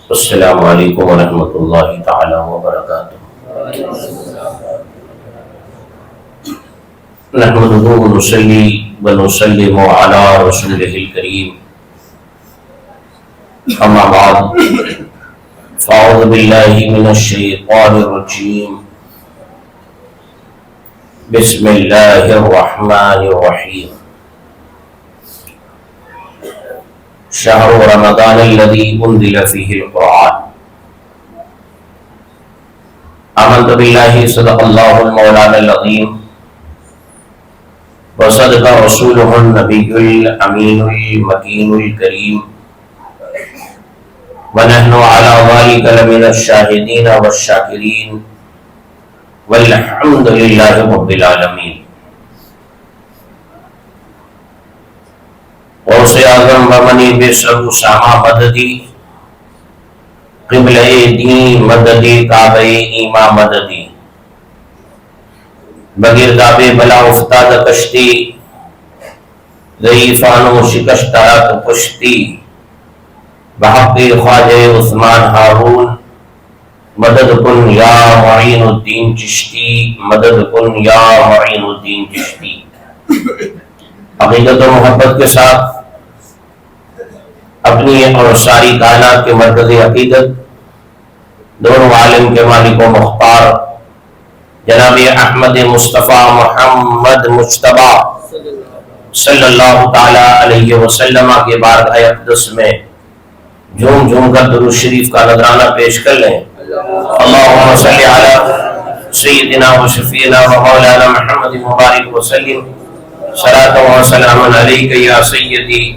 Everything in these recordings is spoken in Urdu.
السلام علیکم ورحمۃ اللہ تعالی وبرکاتہ۔ نحمده ونصلي ونسلم على رسوله الكريم، اما بعد، فاعوذ باللہ من الشیطان الرجیم، بسم اللہ الرحمن الرحیم۔ شہر رمضان الذی انزل فیہ القرآن۔ آمنت باللہ، صدق اللہ المولانا العظیم، وصدق رسولہ النبی الامین المکین الکریم، ونحن علی ذلک لمن الشاہدین والشاکرین، والحمد للہ رب العالمین۔ غوث اعظم بمنی بسر ساما مددی، قبلہ دین مددی، کعبہ ایمان مددی، بگرداب بلا افتاد کشتی، ضعیفانو شکشتات پشتی، بحق خواجہ عثمان ہارون، مدد کن یا معین الدین چشتی، مدد کن یا معین الدین چشتی۔ عقیدت و محبت کے ساتھ اپنی اور ساری کائنات کے مرکز عقیدت، دونوں عالم کے مالک و مختار جناب احمد مصطفیٰ محمد مجتبیٰ صلی اللہ تعالی علیہ وسلم کے بارگاہ اقدس میں جھوم جھوم کر درود شریف کا نذرانہ پیش کر لیں۔ اللہم صلی علی سیدنا و شفیعنا و مولانا محمد مبارک وسلم، صلاۃ و سلام علیک یا سیدی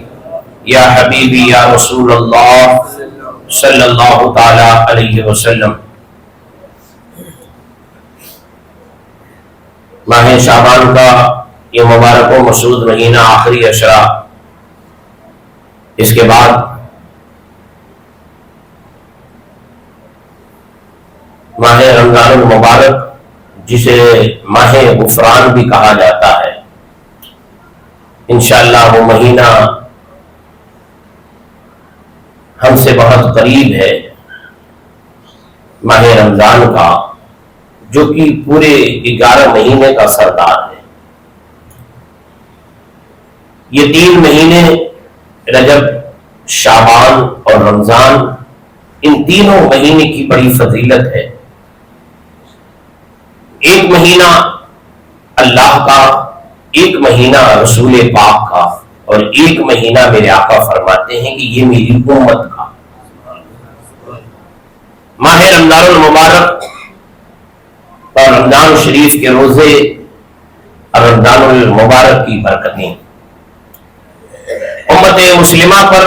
یا حبیبی یا رسول اللہ صلی اللہ تعالی علیہ وسلم۔ ماہ شعبان کا یہ مبارک و مسعود مہینہ، آخری عشرہ، اس کے بعد ماہ رمضان المبارک، جسے ماہ غفران بھی کہا جاتا ہے، انشاءاللہ وہ مہینہ ہم سے بہت قریب ہے، ماہ رمضان کا، جو کہ پورے 11 مہینے کا سردار ہے۔ یہ 3 مہینے رجب، شعبان اور رمضان، ان تینوں مہینے کی بڑی فضیلت ہے۔ ایک مہینہ اللہ کا، ایک مہینہ رسول پاک کا، اور ایک مہینہ میرے آقا فرماتے ہیں کہ یہ میری امت کا۔ ماہ رمضان المبارک اور رمضان شریف کے روزے اور رمضان المبارک کی برکتیں امت مسلمہ پر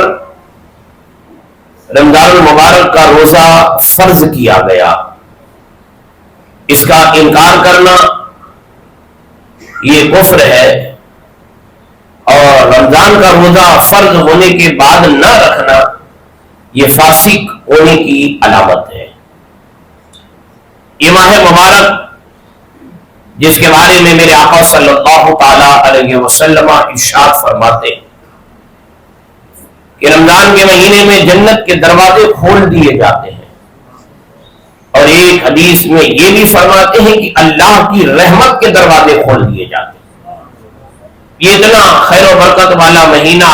رمضان المبارک کا روزہ فرض کیا گیا۔ اس کا انکار کرنا یہ کفر ہے، اور رمضان کا روزہ فرض ہونے کے بعد نہ رکھنا یہ فاسق ہونے کی علامت ہے۔ یہ ماہ مبارک، جس کے بارے میں میرے آقا صلی اللہ تعالی علیہ وسلم ارشاد فرماتے کہ رمضان کے مہینے میں جنت کے دروازے کھول دیے جاتے ہیں، اور ایک حدیث میں یہ بھی فرماتے ہیں کہ اللہ کی رحمت کے دروازے کھول دیے جاتے ہیں۔ یہ اتنا خیر و برکت والا مہینہ،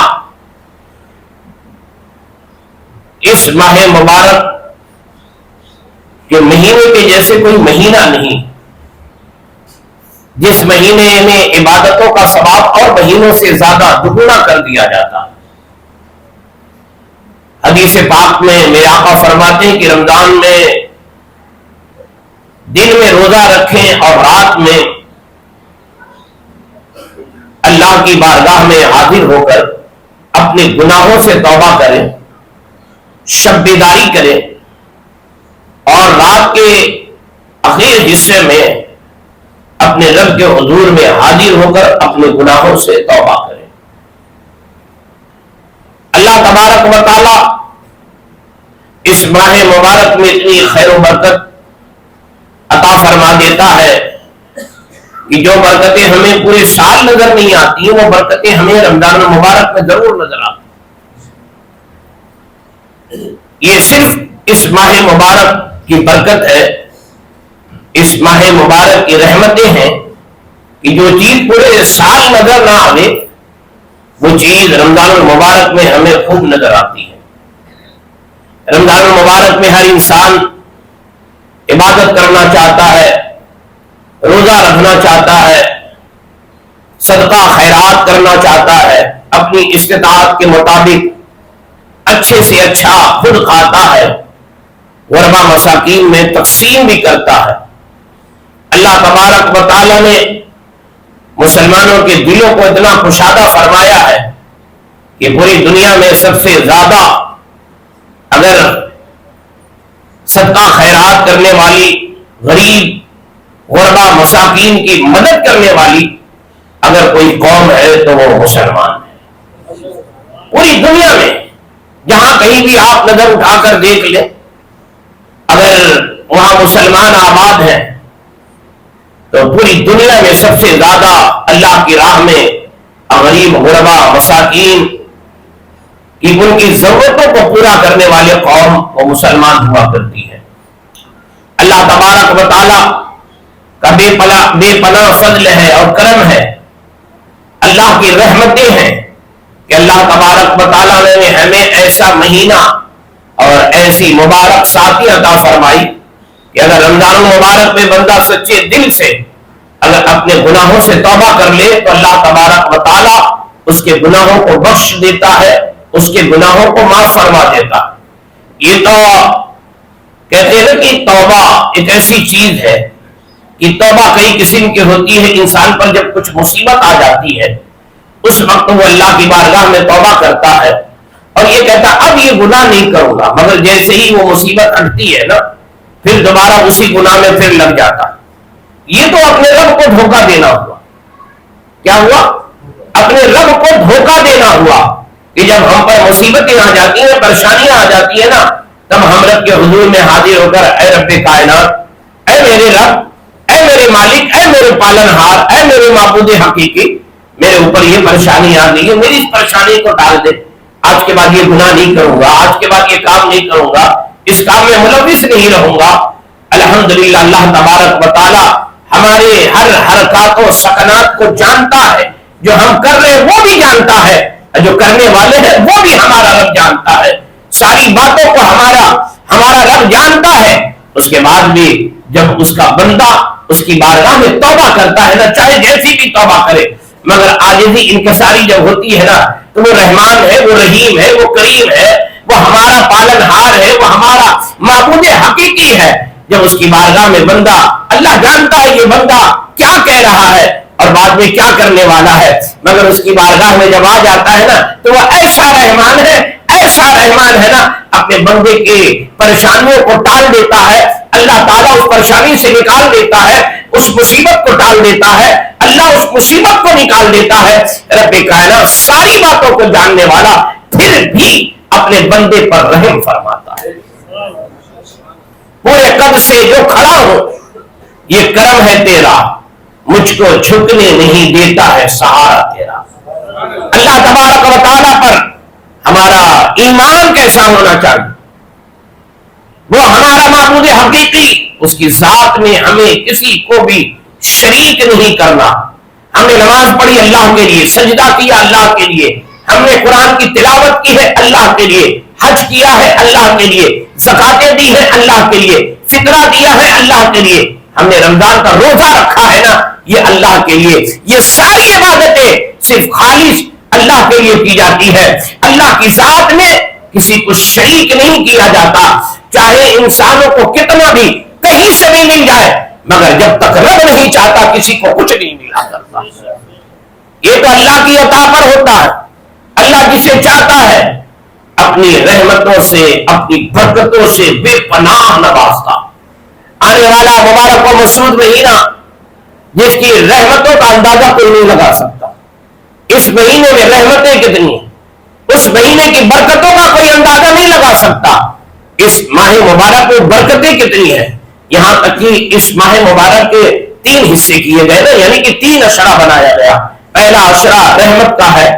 اس ماہ مبارک کے مہینے کے جیسے کوئی مہینہ نہیں، جس مہینے میں عبادتوں کا ثواب اور مہینوں سے زیادہ دگنا کر دیا جاتا ہے۔ حدیث پاک میں میرے آقا فرماتے ہیں کہ رمضان میں دن میں روزہ رکھیں اور رات میں اللہ کی بارگاہ میں حاضر ہو کر اپنے گناہوں سے توبہ کریں، شب بیداری کریں، اور رات کے آخری حصے میں اپنے رب کے حضور میں حاضر ہو کر اپنے گناہوں سے توبہ کریں۔ اللہ تبارک و تعالی اس ماہ مبارک میں اتنی خیر و برکت عطا فرما دیتا ہے کہ جو برکتیں ہمیں پورے سال نظر نہیں آتی، وہ برکتیں ہمیں رمضان المبارک میں ضرور نظر آتی۔ یہ صرف اس ماہ مبارک کی برکت ہے، اس ماہ مبارک کی رحمتیں ہیں کہ جو چیز پورے سال نظر نہ آئے وہ چیز رمضان المبارک میں ہمیں خوب نظر آتی ہے۔ رمضان المبارک میں ہر انسان عبادت کرنا چاہتا ہے، روزہ رکھنا چاہتا ہے، صدقہ خیرات کرنا چاہتا ہے، اپنی استطاعت کے مطابق اچھے سے اچھا خود کھاتا ہے، غربا مساکین میں تقسیم بھی کرتا ہے۔ اللہ تبارک و تعالی نے مسلمانوں کے دلوں کو اتنا کشادہ فرمایا ہے کہ پوری دنیا میں سب سے زیادہ اگر صدقہ خیرات کرنے والی، غریب غربا مساکین کی مدد کرنے والی اگر کوئی قوم ہے تو وہ مسلمان ہے۔ پوری دنیا میں جہاں کہیں بھی آپ نظر اٹھا کر دیکھ لیں، اگر وہاں مسلمان آباد ہیں تو پوری دنیا میں سب سے زیادہ اللہ کی راہ میں غریب غربا مساکین کی ان کی ضرورتوں کو پورا کرنے والے قوم وہ مسلمان ہوا کرتی ہے۔ اللہ تبارک و تعالی کا بے پناہ فضل ہے اور کرم ہے، اللہ کی رحمتیں ہیں کہ اللہ تبارک و تعالی نے ہمیں ایسا مہینہ اور ایسی مبارک ساتھی عطا فرمائی کہ اگر رمضان المبارک میں بندہ سچے دل سے اگر اپنے گناہوں سے توبہ کر لے تو اللہ تبارک و تعالی اس کے گناہوں کو بخش دیتا ہے، اس کے گناہوں کو معاف فرما دیتا ہے۔ یہ تو کہتے ہیں کہ توبہ ایک ایسی چیز ہے کہ توبہ کئی قسم کی ہوتی ہے۔ انسان پر جب کچھ مصیبت آ جاتی ہے اس وقت وہ اللہ کی بارگاہ میں توبہ کرتا ہے اور یہ کہتا اب یہ گناہ نہیں کروں گا، مگر جیسے ہی وہ مصیبت ہٹتی ہے نا پھر دوبارہ اسی گناہ میں پھر لگ جاتا ہے۔ یہ تو اپنے رب کو دھوکہ دینا ہوا۔ کیا ہوا؟ اپنے رب کو دھوکہ دینا ہوا کہ جب ہم پر مصیبتیں آ جاتی ہیں، پریشانیاں آ جاتی ہیں نا، تب ہم رب کے حضور میں حاضر ہو کر اے رب کائنات، اے میرے رب، اے میرے مالک، اے میرے پالنہار، اے میرے معبود حقیقی، میرے اوپر یہ پریشانی آ گئی ہے، میری اس پریشانی کو ٹال دے، آج کے بعد یہ گناہ نہیں کروں گا، آج کے بعد یہ کام نہیں کروں گا، اس کام میں ملوث نہیں رہوں گا۔ الحمدللہ اللہ تبارک و تعالی ہمارے ہر حرکات و سکنات کو جانتا ہے، جو ہم کر رہے ہیں وہ بھی جانتا ہے، جو کرنے والے ہیں وہ بھی ہمارا رب جانتا ہے، ساری باتوں کو ہمارا رب جانتا ہے۔ اس کے بعد بھی جب اس کا بندہ اس کی بارگاہ میں توبہ کرتا ہے نا، چاہے جیسی بھی توبہ کرے، مگر عاجزی انکساری جب ہوتی ہے نا تو وہ رحمان ہے، وہ رحیم ہے، وہ کریم ہے، وہ ہمارا پالنہار ہے، وہ ہمارا معبود حقیقی ہے۔ جب اس کی بارگاہ میں بندہ، اللہ جانتا ہے یہ بندہ کیا کہہ رہا ہے اور بعد میں کیا کرنے والا ہے، مگر اس کی بارگاہ میں جب آ جاتا ہے نا تو وہ ایسا رحمان ہے نا، اپنے بندے کی پریشانیوں کو ٹال دیتا ہے، اللہ تعالیٰ اس پریشانی سے نکال دیتا ہے، اس مصیبت کو ٹال دیتا ہے، اللہ اس مصیبت کو نکال دیتا ہے۔ رب کائنات ساری باتوں کو جاننے والا پھر بھی اپنے بندے پر رحم فرماتا ہے۔ پورے قد سے جو کھڑا ہو یہ کرم ہے تیرا، مجھ کو جھکنے نہیں دیتا ہے سہارا تیرا۔ اللہ تبارک و تعالیٰ پر ہمارا ایمان کیسا ہونا چاہیے؟ وہ ہمارا معبود حقیقی، اس کی ذات میں ہمیں کسی کو بھی شریک نہیں کرنا۔ ہم نے نماز پڑھی اللہ کے لیے، سجدہ کیا اللہ کے لیے، ہم نے قرآن کی تلاوت کی ہے اللہ کے لیے، حج کیا ہے اللہ کے لیے، زکاتیں دی ہے اللہ کے لیے، فطرہ دیا ہے اللہ کے لیے، ہم نے رمضان کا روزہ رکھا ہے نا یہ اللہ کے لیے۔ یہ ساری عبادتیں صرف خالص اللہ کے لیے کی جاتی ہے، اللہ کی ذات میں کسی کو شریک نہیں کیا جاتا، چاہے انسانوں کو کتنا بھی کہیں سے بھی مل جائے، مگر جب تک رب نہیں چاہتا کسی کو کچھ نہیں ملا کرتا۔ یہ تو اللہ کی عطا پر ہوتا ہے، اللہ جسے چاہتا ہے اپنی رحمتوں سے، اپنی برکتوں سے بے پناہ نوازتا۔ آنے والا مبارک و مسعود مہینہ جس کی رحمتوں کا اندازہ کوئی نہیں لگا سکتا، اس مہینے میں رحمتیں کتنی ہیں، اس مہینے کی برکتوں کا کوئی اندازہ نہیں لگا سکتا۔ اس ماہ مبارک میں برکتیں کتنی ہیں، یہاں تک کہ اس ماہ مبارک کے 3 حصے کیے گئے نا، یعنی کہ 3 اشرا بنایا گیا۔ پہلا اشرا رحمت کا ہے،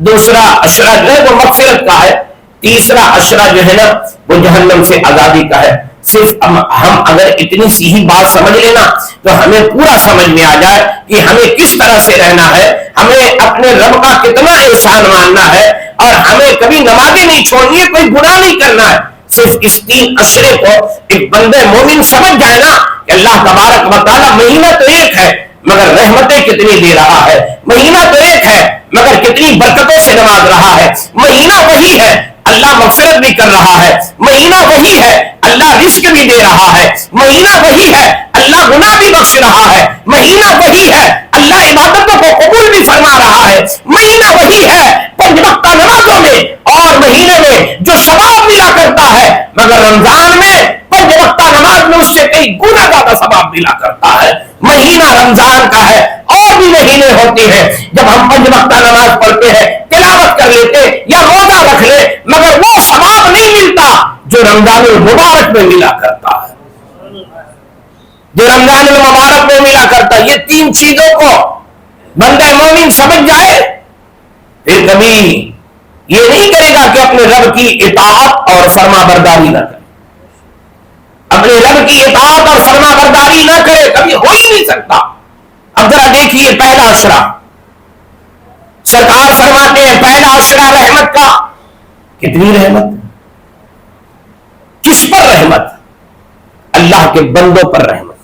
دوسرا اشرا جو ہے وہ مغفرت کا ہے، تیسرا عشرہ جو ہے نا وہ جہنم سے آزادی کا ہے. صرف ہم اگر اتنی سی ہی بات سمجھ لینا تو ہمیں پورا سمجھ میں آ جائے کہ ہمیں کس طرح سے رہنا ہے, ہمیں اپنے رب کا کتنا احسان ماننا ہے, اور ہمیں کبھی نمازیں نہیں چھوڑنی ہے, کوئی گناہ نہیں کرنا ہے. صرف اس 3 عشرے کو ایک بندے مومن سمجھ جائے نا کہ اللہ تبارک و تعالی مہینہ تو ایک ہے مگر رحمتیں کتنی دے رہا ہے, مہینہ تو ایک ہے مگر کتنی برکتوں سے نواز رہا ہے, مہینہ وہی ہے اللہ مغفرت بھی کر رہا ہے, مہینہ وہی ہے اللہ رزق بھی دے رہا ہے, مہینہ وہی ہے اللہ گناہ بھی بخش رہا ہے, مہینہ وہی ہے اللہ عبادتوں کو قبول بھی فرما رہا ہے, مہینہ وہی ہے 5 وقتہ نمازوں میں اور مہینے میں جو ثواب ملا کرتا ہے, مگر رمضان میں 5 وقتہ نماز میں اس سے کئی گنا زیادہ ثواب ملا کرتا ہے. مہینہ رمضان کا ہے, اور بھی مہینے ہوتے ہیں جب ہم 5 وقتہ نماز پڑھتے ہیں, تلاوت کر لیتے یا روزہ رکھ لے, مگر وہ ثواب نہیں ملتا جو رمضان المبارک میں ملا کرتا ہے, جو رمضان المبارک میں ملا کرتا ہے. یہ 3 چیزوں کو بندہ مومن سمجھ جائے پھر کبھی یہ نہیں کرے گا کہ اپنے رب کی اطاعت اور فرما برداری نہ کرے, اپنے رب کی اطاعت اور فرما برداری نہ کرے, کبھی ہو ہی نہیں سکتا. اب ذرا دیکھیے پہلا عشرہ, سرکار فرماتے ہیں پہلا عشرہ رحمت کا. کتنی رحمت, کس پر رحمت؟ اللہ کے بندوں پر رحمت.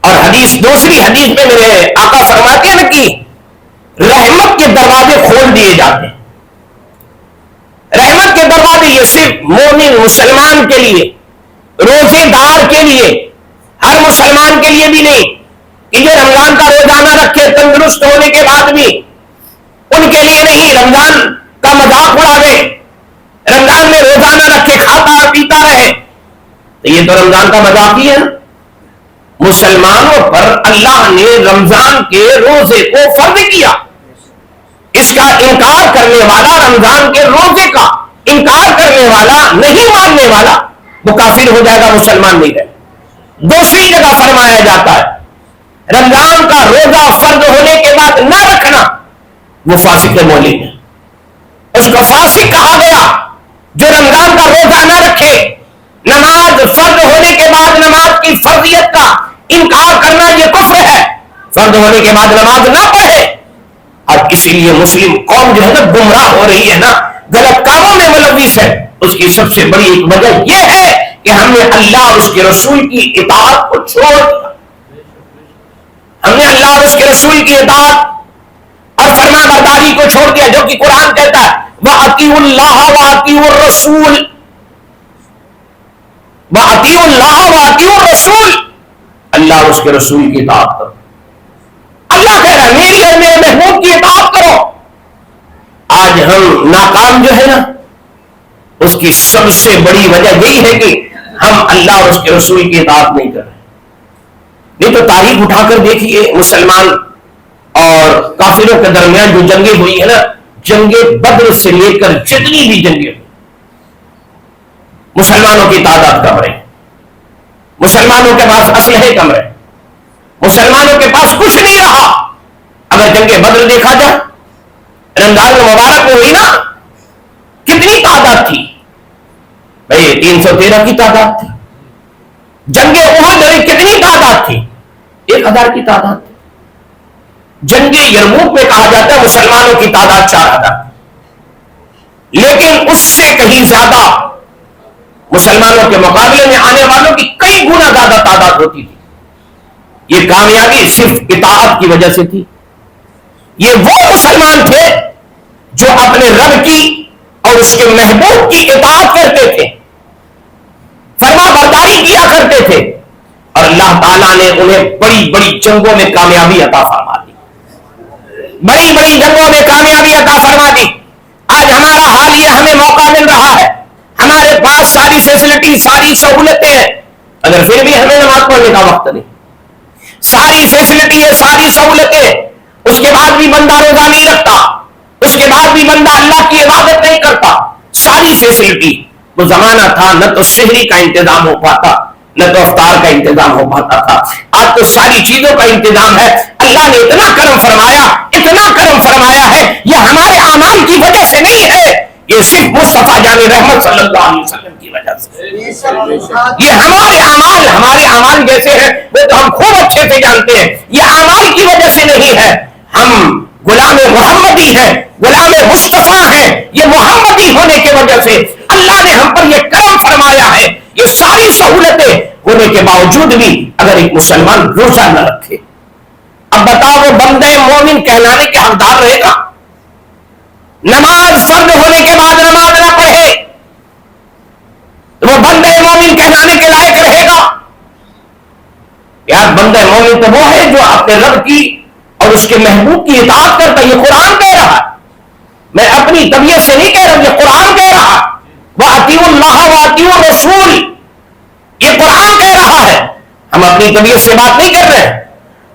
اور حدیث دوسری حدیث میں میرے آقا فرماتے ہیں کہ رحمت کے دروازے کھول دیے جاتے ہیں. رحمت کے دروازے یہ صرف مومن مسلمان کے لیے, روزے دار کے لیے, ہر مسلمان کے لیے بھی نہیں کہ جو رمضان کا روزہ نہ رکھے تندرست ہونے کے بعد بھی, ان کے لیے نہیں. رمضان کا مذاق اڑاوے, رمضان میں روزہ نہ رکھے کھاتا پیتا رہے, تو یہ تو رمضان کا مذاق ہی ہے. مسلمانوں پر اللہ نے رمضان کے روزے کو فرض کیا. اس کا انکار کرنے والا, رمضان کے روزے کا انکار کرنے والا, نہیں ماننے والا, وہ کافر ہو جائے گا, مسلمان نہیں رہے. دوسری جگہ فرمایا جاتا ہے رمضان کا روزہ فرض ہونے کے بعد نہ رکھنا وہ فاسق مومن ہے. اس کو فاسق کہا گیا جو رمضان کا روزہ نہ رکھے, نماز فرض ہونے کے بعد نماز کی فرضیت کا انکار کرنا یہ کفر ہے. فرض ہونے کے بعد نماز نہ پڑھے, اور اسی لیے مسلم قوم جو ہے نا گمراہ ہو رہی ہے نا, غلط کاموں میں ملوث ہے. اس کی سب سے بڑی ایک وجہ یہ ہے کہ ہم نے اللہ اور اس کے رسول کی اطاعت کو چھوڑ دیا. ہم نے اللہ اور اس کے رسول کی اطاعت اور فرما برداری کو چھوڑ دیا, جو کہ قرآن کہتا ہے وَأَطِيعُوا اللَّهَ وَأَطِيعُوا الرَّسُولَ, وَأَطِيعُوا اللَّهَ وَأَطِيعُوا الرَّسُولَ, اللہ اور اس کے رسول کی اطاعت کرو. اللہ کہہ رہا ہے میری اور میرے محبوب کی اطاعت کرو. آج ہم ناکام جو ہے نا, اس کی سب سے بڑی وجہ یہی ہے کہ ہم اللہ اور اس کے رسول کی اطاعت نہیں کر رہے. نہیں تو تاریخ اٹھا کر دیکھیے مسلمان اور کافروں کے درمیان جو جنگیں ہوئی ہے نا, جنگ بدر سے لے کر جتنی بھی جنگیں ہوئی, مسلمانوں کی تعداد کم رہی, مسلمانوں کے پاس اسلحے کم رہے, مسلمانوں کے پاس کچھ نہیں رہا. اگر جنگ بدر دیکھا جائے, رمضان المبارک میں ہوئی نا, کتنی تعداد تھی بھائی؟ 313 کی تعداد تھی. جنگ احد میں کتنی تعداد تھی؟ 1000 کی تعداد تھی. جنگ یرموک میں کہا جاتا ہے مسلمانوں کی تعداد 4000, لیکن اس سے کہیں زیادہ مسلمانوں کے مقابلے میں آنے والوں کی کئی گنا زیادہ تعداد ہوتی تھی. یہ کامیابی صرف اطاعت کی وجہ سے تھی. یہ وہ مسلمان تھے جو اپنے رب کی اور اس کے محبوب کی اطاعت کرتے تھے, فرما برداری کیا کرتے تھے, اور اللہ تعالیٰ نے انہیں بڑی بڑی جنگوں میں کامیابی عطا فرما دی. بڑی بڑی جنگوں میں کامیابی عطا فرما دی. آج ہمارا حال یہ, ہمیں موقع مل رہا ہے, ہمارے پاس ساری فیسلٹی, ساری سہولتیں ہیں, اگر پھر بھی ہمیں نماز پڑھنے کا وقت نہیں. ساری فیسلٹی ہے, ساری سہولتیں, اس کے بعد بھی بندہ روزہ نہیں رکھتا, اس کے بعد بھی بندہ اللہ کی عبادت نہیں کرتا. ساری فیسلٹی. وہ زمانہ تھا نہ تو شہری کا انتظام ہو پاتا, نہ تو افطار کا انتظام ہو پاتا تھا. آج تو ساری چیزوں کا انتظام ہے. اللہ نے اتنا کرم فرمایا, اتنا کرم فرمایا ہے. یہ ہمارے اعمال کی وجہ سے نہیں ہے یہ صرف مصطفیٰ جان رحمت صلی اللہ علیہ وسلم کی وجہ سے۔ یہ ہمارے اعمال جیسے ہیں وہ تو ہم خوب اچھے سے جانتے ہیں، یہ اعمال کی وجہ سے نہیں ہے، ہم غلام محمدی ہیں، غلام مصطفیٰ ہیں، یہ محمدی ہونے کی وجہ سے اللہ نے ہم پر یہ کرم فرمایا ہے۔ یہ ساری سہولتیں ہونے کے باوجود بھی اگر ایک مسلمان روزہ نہ رکھے، اب بتاؤ وہ بندہ مومن کہلانے کے حقدار رہے گا؟ نماز فرض ہونے کے بعد نماز نہ پڑھے تو وہ بندہ مومن کہلانے کے لائق رہے گا؟ یار بندہ مومن تو وہ ہے جو اپنے رب کی اور اس کے محبوب کی اطاعت کرتا ہے۔ یہ قرآن کہہ رہا ہے، میں اپنی طبیعت سے نہیں کہہ رہا ہوں، یہ قرآن کہہ رہا ہے۔ وَأَطِيعُوا اللَّهَ وَأَطِيعُوا الرَّسُولَ، یہ قرآن کہہ رہا ہے، ہم اپنی طبیعت سے بات نہیں کر رہے ہیں۔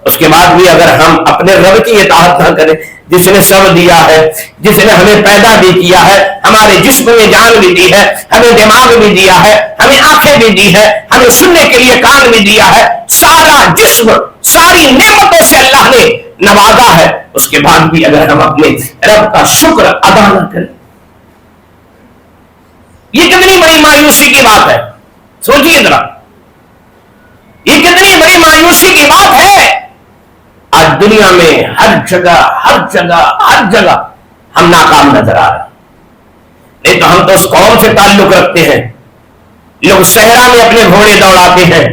اس کے بعد بھی اگر ہم اپنے رب کی اطاعت نہ کریں، جس نے سب دیا ہے، جس نے ہمیں پیدا بھی کیا ہے، ہمارے جسم میں جان بھی دی ہے، ہمیں دماغ بھی دیا ہے، ہمیں آنکھیں بھی دی ہے، ہمیں سننے کے لیے کان بھی دیا ہے، سارا جسم ساری نعمتوں سے اللہ نے نوازا ہے، اس کے بعد بھی اگر ہم اپنے رب کا شکر ادا نہ کریں، یہ کتنی بڑی مایوسی کی بات ہے۔ سوچیے ذرا، یہ کتنی بڑی مایوسی کی بات ہے۔ آج دنیا میں ہر جگہ ہم ناکام نظر آ رہے ہیں۔ نہیں تو ہم تو اس قوم سے تعلق رکھتے ہیں، لوگ صحرا میں اپنے گھوڑے دوڑاتے ہیں،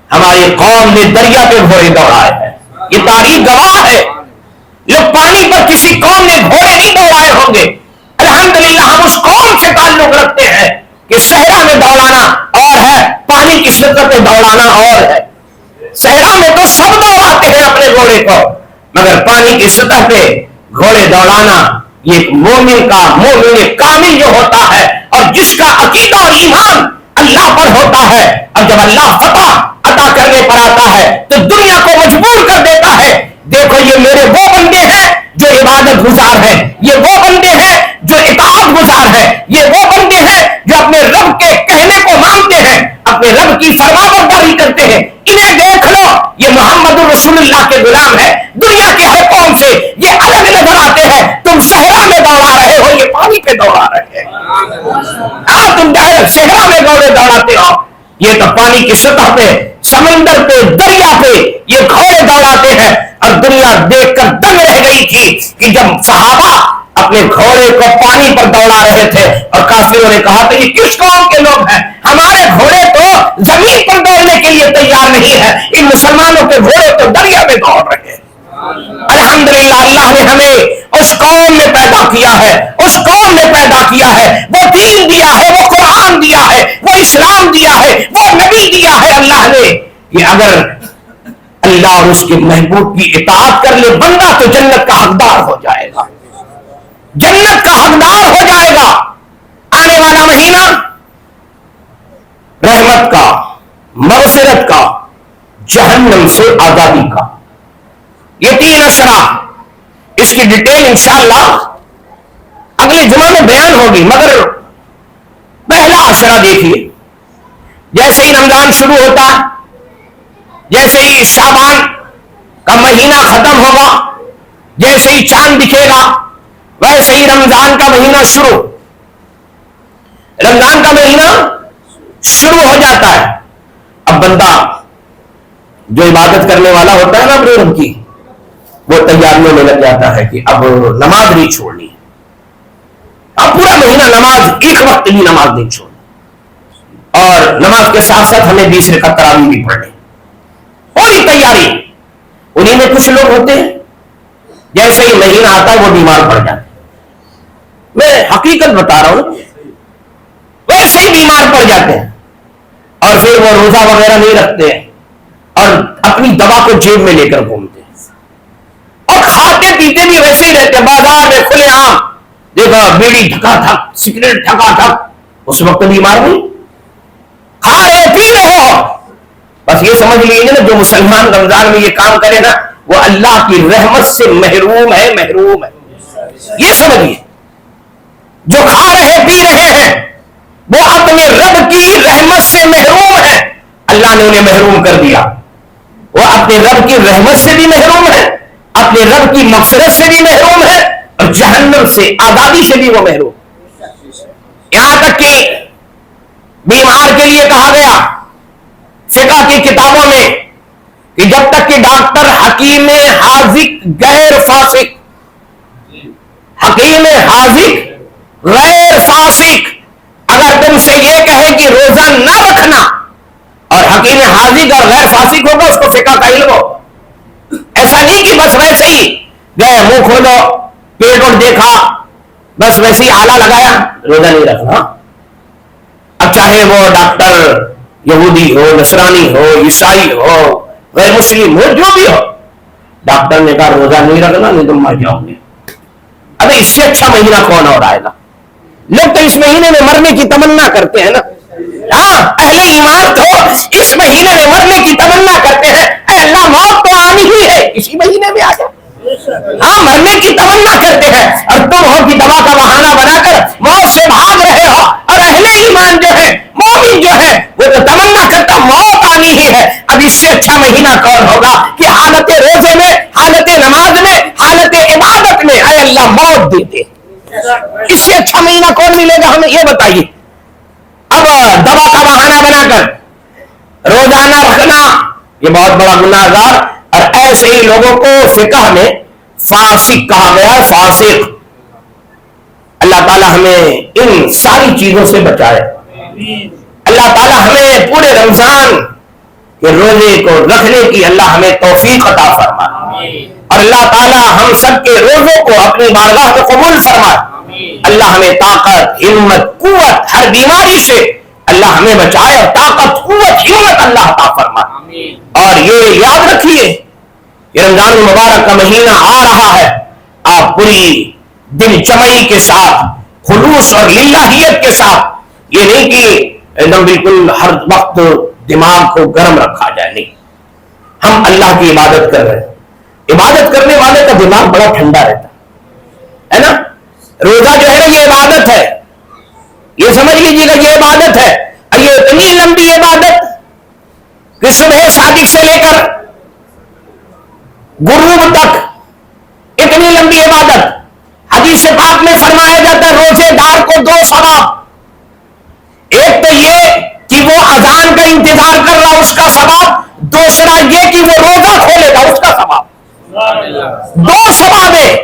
ہماری قوم نے دریا پہ گھوڑے دوڑائے ہیں، یہ تاریخ گواہ ہے۔ لوگ پانی پر کسی قوم نے گھوڑے نہیں دوڑائے ہوں گے، الحمدللہ ہم اس قوم سے تعلق رکھتے ہیں کہ صحرا میں دوڑانا اور ہے، پانی کی سطح پہ دوڑانا اور ہے۔ صحرا میں تو سب دوڑاتے ہیں اپنے گھوڑے کو، مگر پانی کی سطح پہ گھوڑے دوڑانا یہ ایک مومن کامل جو ہوتا ہے، اور جس کا عقیدہ اور ایمان اللہ پر ہوتا ہے، اور جب اللہ فتح عطا کرنے پر آتا ہے تو دنیا کو مجبور کر دیتا ہے، دیکھو یہ میرے وہ بندے ہیں جو عبادت گزار ہیں، یہ وہ بندے ہیں جو اطاعت گزار ہیں، یہ وہ بندے ہیں جو اپنے رب کے کہنے کو مانتے ہیں، اپنے رب کی فرمانبرداری کرتے ہیں، انہیں دیکھ لو یہ محمد رسول اللہ کے غلام ہے۔ دنیا کے ہر قوم سے یہ الگ نظر آتے ہیں، تم صحرا میں دوڑا رہے ہو، یہ پانی پہ دوڑا رہے ہیں، تم صحرا میں گھوڑے دوڑاتے ہو، یہ تو پانی کی سطح پہ، سمندر پہ، دریا پہ یہ گھوڑے دوڑاتے ہیں۔ اور دنیا دیکھ کر دنگ رہ گئی تھی کہ جب صحابہ اپنے گھوڑے کو پانی پر دوڑا رہے تھے اور کافروں نے کہا کہ یہ کس قوم کے لوگ ہیں، ہمارے گھوڑے تو زمین پر دوڑنے کے لیے تیار نہیں ہے، ان مسلمانوں کے گھوڑے تو دریا میں دوڑ رہے ہیں۔ الحمدللہ اللہ نے ہمیں اس قوم میں پیدا کیا ہے، اس قوم میں پیدا کیا ہے، وہ دین دیا ہے، وہ قرآن دیا ہے، وہ اسلام دیا ہے، وہ نبی دیا ہے اللہ نے۔ یہ اگر اللہ اور اس کے محبوب کی اطاعت کر لے بندہ تو جنت کا حقدار ہو جائے گا، جنت کا حقدار ہو جائے گا۔ آنے والا مہینہ رحمت کا، مغفرت کا، جہنم سے آزادی کا، یہ 3 اشرا، اس کی ڈیٹیل انشاءاللہ اگلے جمعہ میں بیان ہوگی، مگر پہلا اشرا دیکھیے، جیسے ہی رمضان شروع ہوتا ہے، جیسے ہی شعبان کا مہینہ ختم ہوگا، جیسے ہی چاند دکھے گا، ویسے ہی رمضان کا مہینہ شروع ہو جاتا ہے۔ اب بندہ جو عبادت کرنے والا ہوتا ہے نا اپنے رب کی، وہ تیاریوں میں لگ جاتا ہے کہ اب نماز نہیں چھوڑنی، اب پورا مہینہ نماز، ایک وقت بھی نماز نہیں چھوڑنی، اور نماز کے ساتھ ساتھ ہمیں 20 رکعت تراویح بھی پڑھنی، پوری تیاری۔ انہیں میں کچھ لوگ ہوتے ہیں جیسے ہی مہینہ آتا ہے وہ بیمار پڑ جاتے ہیں، میں حقیقت بتا رہا ہوں، ویسے ہی بیمار پڑ جاتے ہیں، اور پھر وہ روزہ وغیرہ نہیں رکھتے ہیں، اور اپنی دوا کو جیب میں لے کر گھومتے ہیں، اور کھاتے پیتے بھی ویسے ہی رہتے ہیں، بازار میں کھلے عام دیکھو بیڑی ٹھکا ٹھک، سگریٹ ٹھکا ٹھک، اس وقت بیمار نہیں، کھا رہے پی رہے ہو۔ بس یہ سمجھ لیجیے نا، جو مسلمان رمضان میں یہ کام کرے نا وہ اللہ کی رحمت سے محروم ہے، محروم ہے، یہ سمجھیے۔ جو کھا رہے پی رہے ہیں وہ اپنے رب کی رحمت سے محروم ہے، اللہ نے انہیں محروم کر دیا، وہ اپنے رب کی رحمت سے بھی محروم ہے، اپنے رب کی مغفرت سے بھی محروم ہے، اور جہنم سے آزادی سے بھی وہ محروم۔ یہاں تک کہ بیمار کے لیے کہا گیا فقہ کی کتابوں میں کہ جب تک کہ ڈاکٹر حکیم حاذق غیر فاسق، حکیم حاذق غیر فاسق اگر تم سے یہ کہے کہ روزہ نہ رکھنا، اور حکیم حاذق اور غیر فاسق ہوگا اس کو فقہ کا علم ہو، ایسا نہیں کہ بس ویسے ہی گئے منہ کھولو پیٹ اور دیکھا بس ویسے ہی آلہ لگایا روزہ نہیں رکھنا۔ اب چاہے وہ ڈاکٹر یہودی ہو، نصرانی ہو، عیسائی ہو، غیر مسلم ہو، جو بھی ہو، ڈاکٹر نے کہا روزہ نہیں رکھنا نہیں تم مر جاؤ گے۔ ابھی اس سے اچھا مہینہ کون اور آئے گا؟ لوگ تو اس مہینے میں مرنے کی تمنا کرتے ہیں نا، ہاں اہل ایمان تو اس مہینے میں مرنے کی تمنا کرتے ہیں، اے اللہ موت تو آنی ہی ہے اسی مہینے میں آ جائے، ہاں مرنے کی تمنا کرتے ہیں، اور تم ہو کہ دوا کا بہانہ بنا کر موت سے بھاگ رہے ہو، اور اہل ایمان جو ہے مومن جو ہے وہ تو تمنا کرتا موت آنی ہی ہے۔ اب اس سے اچھا مہینہ کون ہوگا کہ حالت روزے میں، حالت نماز میں، حالت عبادت میں اے اللہ موت دے دے، اس سے اچھا مہینہ کون ملے گا ہمیں یہ بتائیے۔ اب دوا کا بہانہ بنا کر روزہ نہ رکھنا یہ بہت بڑا گناہ گار، اور ایسے ہی لوگوں کو فقہ میں فاسق کہا گیا ہے، فاسق۔ اللہ تعالی ہمیں ان ساری چیزوں سے بچائے، اللہ تعالی ہمیں پورے رمضان کے روزے کو رکھنے کی اللہ ہمیں توفیق عطا فرمائے، اور اللہ تعالی ہم سب کے روزوں کو اپنی بارگاہ میں قبول فرمائے۔ اللہ ہمیں طاقت، ہمت، قوت ہر بیماری سے اللہ ہمیں بچائے، اور طاقت، قوت، ہمت اللہ عطا فرمائے۔ اور یہ یاد رکھیے کہ رمضان المبارک کا مہینہ آ رہا ہے، آپ پوری دل جمعی کے ساتھ، خلوص اور للہیت کے ساتھ، یہ نہیں کہ ایک دم بالکل ہر وقت دماغ کو گرم رکھا جائے، نہیں، ہم اللہ کی عبادت کر رہے ہیں، عبادت کرنے والے کا دماغ بڑا ٹھنڈا رہتا ہے نا۔ روزہ جو ہے نا یہ عبادت ہے، یہ سمجھ لیجیے گا یہ عبادت ہے، اور یہ اتنی لمبی عبادت کہ صبح صادق سے لے کر غروب تک اتنی لمبی عبادت۔ حدیث پاک میں فرمایا جاتا ہے روزے دار کو دو ثواب، ایک تو یہ کہ وہ اذان کا انتظار کر رہا اس کا ثواب، دوسرا یہ کہ وہ روزہ کھولے گا اس کا ثواب۔ دو ثواب ہے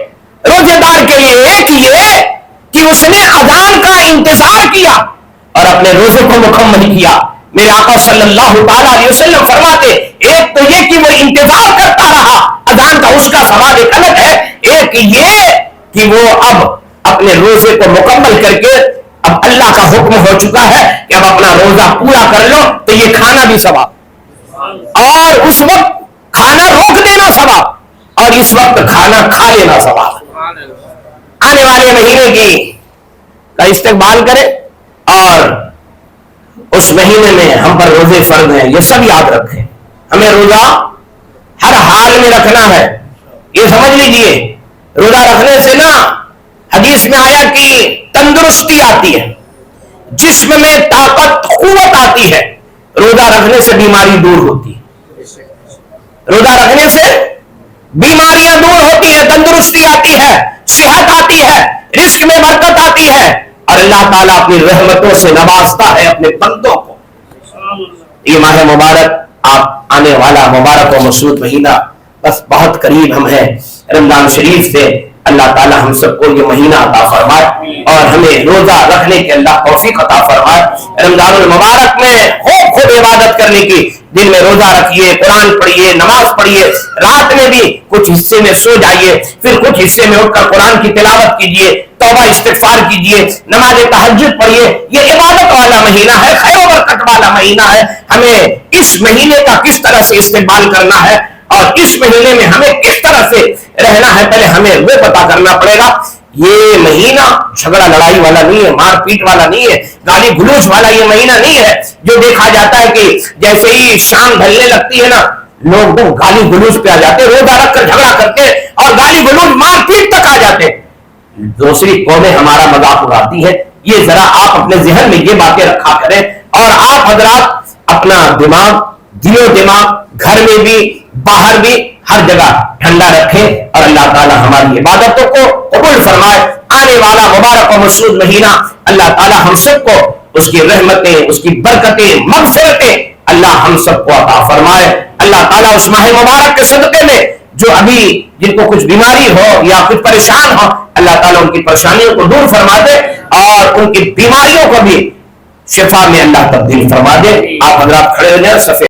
روزے دار کے لیے، ایک یہ کہ اس نے اذان کا انتظار کیا اور اپنے روزے کو مکمل کیا۔ میرے آقا صلی اللہ تعالی علیہ وسلم فرماتے ایک تو یہ کہ وہ انتظار کرتا رہا اذان کا، اس کا ثواب ایک الگ ہے، ایک یہ کہ وہ اب اپنے روزے کو مکمل کر کے اب اللہ کا حکم ہو چکا ہے کہ اب اپنا روزہ پورا کر لو، تو یہ کھانا بھی ثواب، اور اس وقت کھانا روک دینا ثواب، اور اس وقت کھانا کھا لینا ثواب۔ آنے والے مہینے کی کا استقبال کریں، اور اس مہینے میں ہم پر روزے فرض ہیں، یہ سب یاد رکھیں۔ ہمیں روزہ ہر حال میں رکھنا ہے، یہ سمجھ لیجئے۔ روزہ رکھنے سے نا حدیث میں آیا کہ تندرستی آتی ہے، جسم میں طاقت، قوت آتی ہے، روزہ رکھنے سے بیماری دور ہوتی ہے، روزہ رکھنے سے بیماریاں دور ہوتی ہیں، تندرستی آتی ہے، صحت آتی ہے، رزق میں برکت آتی ہے، اور اللہ تعالیٰ اپنی رحمتوں سے نوازتا ہے اپنے بندوں کو۔ یہ ماہ مبارک، آپ آنے والا مبارک و مسعود مہینہ بس بہت قریب ہم ہیں رمضان شریف سے، اللہ تعالیٰ ہم سب کو یہ مہینہ عطا فرمائے اور ہمیں روزہ رکھنے کے اللہ توفیق عطا فرمائے۔ رمضان المبارک میں خوب عبادت کرنے کی، دن میں روزہ رکھیے، قرآن پڑھیے، نماز پڑھیے، رات میں بھی کچھ حصے میں سو جائیے، پھر کچھ حصے میں اٹھ کر قرآن کی تلاوت کیجیے، توبہ استغفار کیجیے، نماز تہجد پڑھیے۔ یہ عبادت والا مہینہ ہے، خیر و برکت والا مہینہ ہے۔ ہمیں اس مہینے کا کس طرح سے استقبال کرنا ہے اور اس مہینے میں ہمیں کس طرح سے رہنا ہے، پہلے ہمیں وہ پتا کرنا پڑے گا۔ یہ مہینہ جھگڑا لڑائی والا نہیں ہے، مار پیٹ والا نہیں ہے، گالی گلوچ والا یہ مہینہ نہیں ہے جو دیکھا جاتا ہے کہ جیسے ہی شام ڈھلنے لگتی ہے نا لوگ وہ گالی گلوچ پہ آ جاتے، روزہ رکھ کر جھگڑا کرتے اور گالی گلوچ مار پیٹ تک آ جاتے، دوسری قومیں ہمارا مذاق اڑاتی ہے۔ یہ ذرا آپ اپنے ذہن میں یہ باتیں رکھا کریں، اور آپ حضرات اپنا دماغ، دل و دماغ گھر میں بھی باہر بھی ہر جگہ ٹھنڈا رکھیں، اور اللہ تعالی ہماری عبادتوں کو قبول فرمائے۔ آنے والا مبارک و مسعود مہینہ اللہ تعالی ہم سب کو اس کی رحمتیں، اس کی برکتیں، مغفرتیں اللہ ہم سب کو عطا فرمائے۔ اللہ تعالیٰ اس ماہ مبارک کے صدقے میں جو ابھی جن کو کچھ بیماری ہو یا کچھ پریشان ہو، اللہ تعالیٰ ان کی پریشانیوں کو دور فرما دے اور ان کی بیماریوں کو بھی شفا میں اللہ تبدیل فرما دے۔ آپ حضرات کھڑے ہو جائیں، صف